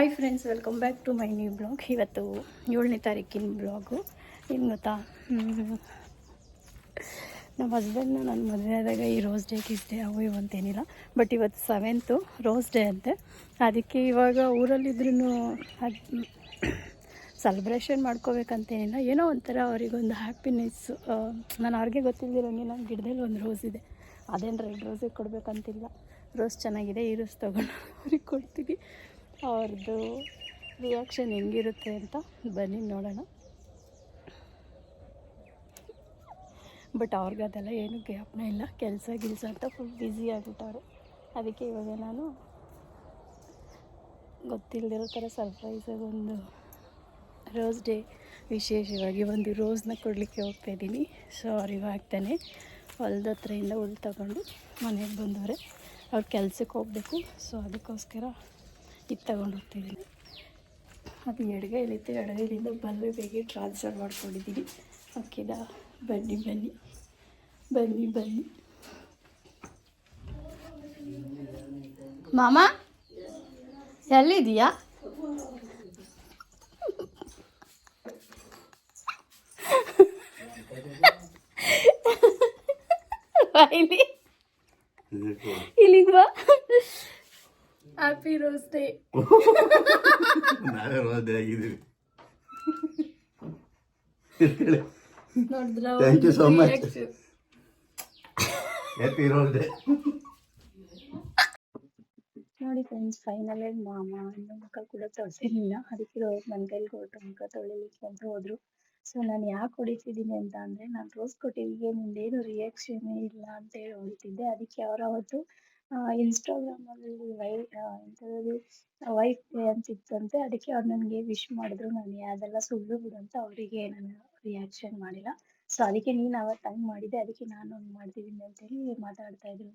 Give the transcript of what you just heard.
Hi friends, welcome back to my new blog. ಇವತ್ತು 7ನೇ ತಾರೀಕಿನ ಬ್ಲಾಗು. ಏನು ಗೊತ್ತಾ, ನಮ್ಮ ಹಸ್ಬೆಂಡ್ನ ನಾನು ಮದುವೆ ಆದಾಗ ಈ ರೋಸ್ ಡೇ ಕಿಸ್ ಡೇ ಅವು ಇವು ಅಂತೇನಿಲ್ಲ. ಬಟ್ ಇವತ್ತು 7th ರೋಸ್ ಡೇ ಅಂತೆ. ಅದಕ್ಕೆ ಇವಾಗ ಊರಲ್ಲಿದ್ರೂ ಅದು ಸೆಲೆಬ್ರೇಷನ್ ಮಾಡ್ಕೋಬೇಕಂತೇನಿಲ್ಲ. ಏನೋ ಒಂಥರ ಅವರಿಗೊಂದು ಹ್ಯಾಪಿನೆಸ್ಸು. ನಾನು ಅವ್ರಿಗೆ ಗೊತ್ತಿಲ್ದಿರೋಂಗೆ ನನ್ನ ಗಿಡದಲ್ಲಿ ಒಂದು ರೋಸ್ ಇದೆ. ಅದೇನು ರೆಡ್ ರೋಸೇ ಕೊಡಬೇಕಂತಿಲ್ಲ. ರೋಸ್ ಚೆನ್ನಾಗಿದೆ, ಈ ರೋಸ್ ತೊಗೊಂಡು ಅವ್ರಿಗೆ ಕೊಡ್ತೀನಿ. ಅವ್ರದ್ದು ರಿಯಾಕ್ಷನ್ ಹೆಂಗಿರುತ್ತೆ ಅಂತ ಬನ್ನಿ ನೋಡೋಣ. ಬಟ್ ಅವ್ರಿಗೆ ಅದೆಲ್ಲ ಏನೂ ಜ್ಞಾಪನ ಇಲ್ಲ. ಕೆಲಸ ಅಂತ ಫುಲ್ ಬ್ಯುಸಿ ಆಗಿಬಿಟ್ಟವ್ರೆ. ಅದಕ್ಕೆ ಇವಾಗ ನಾನು ಗೊತ್ತಿಲ್ಲದಿರೋ ಥರ ಸರ್ಪ್ರೈಸಾಗಿ ಒಂದು ರೋಸ್ ಡೇ ವಿಶೇಷವಾಗಿ ಒಂದು ರೋಸ್ನ ಕೊಡಲಿಕ್ಕೆ ಹೋಗ್ತಾಯಿದ್ದೀನಿ. ಸೊ ಅವ್ರಿಗೆ ಆಗ್ತಾನೆ ಹೊಲ್ದ ಹತ್ರದಿಂದ ಹುಲ್ ತಗೊಂಡು ಮನೆಗೆ ಬಂದವ್ರೆ. ಅವ್ರು ಕೆಲ್ಸಕ್ಕೆ ಹೋಗಬೇಕು. ಸೊ ಅದಕ್ಕೋಸ್ಕರ ಇದು ತಗೊಂಡು ಹೋಗ್ತಿದ್ದೀನಿ. ಅದು ಎಡಗೈಲಿತ್ತು, ಎಡಗೈಲಿಂದ ಬಲಗೈಗೆ ಟ್ರಾನ್ಸ್ಫರ್ ಮಾಡ್ಕೊಂಡಿದ್ದೀನಿ. ಓಕೆನಾ, ಬನ್ನಿ ಬನ್ನಿ ಬನ್ನಿ ಬನ್ನಿ. ಮಾಮ ಎಲ್ಲಿದೆಯಾ? ಇಲ್ಲಿಗೆ ಬಾ. Happy rose day. ನಾವೇ ರೋಸ್ ಡೇ ಆಗಿದ್ದೀವಿ. ನೋಡಿದ್ರ, thank you so much. Happy rose day. ನೋಡಿ ಫ್ರೆಂಡ್ಸ್, ಫೈನಲ್ ಮಾಮ ಇನ್ನೂ ಮುಖ ಕೂಡ ತೊಳೆಸಿರಲಿಲ್ಲ. ಅದಕ್ಕೆ ರೋಸ್ ನನ್ನ ಕೈಲಿ ಕೊಟ್ಟು ಮುಖ ತೊಳಿಲಿಕ್ಕೆ ಅಂತ ಹೋದ್ರು. ಸೊ ನಾನು ಯಾಕೆ ಹೊಡಿತಿದ್ದೀನಿ ಅಂತ ಅಂದರೆ, ನಾನು ರೋಸ್ ಕೊಟ್ಟಿದ್ದಕ್ಕೆ ನಿಂದೇನು ರಿಯಾಕ್ಷನ್ ಇಲ್ಲ ಅಂತೇಳಿ ಹೊಡಿತಿದ್ದೆ. ಅದಕ್ಕೆ ಅವರು ಅವತ್ತು ಇನ್ಸ್ಟಾಗ್ರಾಮಲ್ಲಿ ಎಂಥದ್ದು ವೈಫ್ ಡೇ ಅಂತಿತ್ತಂತೆ. ಅದಕ್ಕೆ ಅವ್ರು ನನಗೆ ವಿಶ್ ಮಾಡಿದ್ರು. ನಾನು ಅದೆಲ್ಲ ಸುಳ್ಳು ಬಿಡು ಅಂತ ಅವರಿಗೆ ನಾನು ರಿಯಾಕ್ಷನ್ ಮಾಡಿಲ್ಲ. ಸೊ ಅದಕ್ಕೆ ನೀನು ಅವತ್ತು ಹಂಗೆ ಮಾಡಿದ್ದೆ, ಅದಕ್ಕೆ ನಾನು ಹಂಗೆ ಮಾಡ್ತಿದ್ದೀನಿ ಅಂತೇಳಿ ಮಾತಾಡ್ತಾಯಿದ್ರು.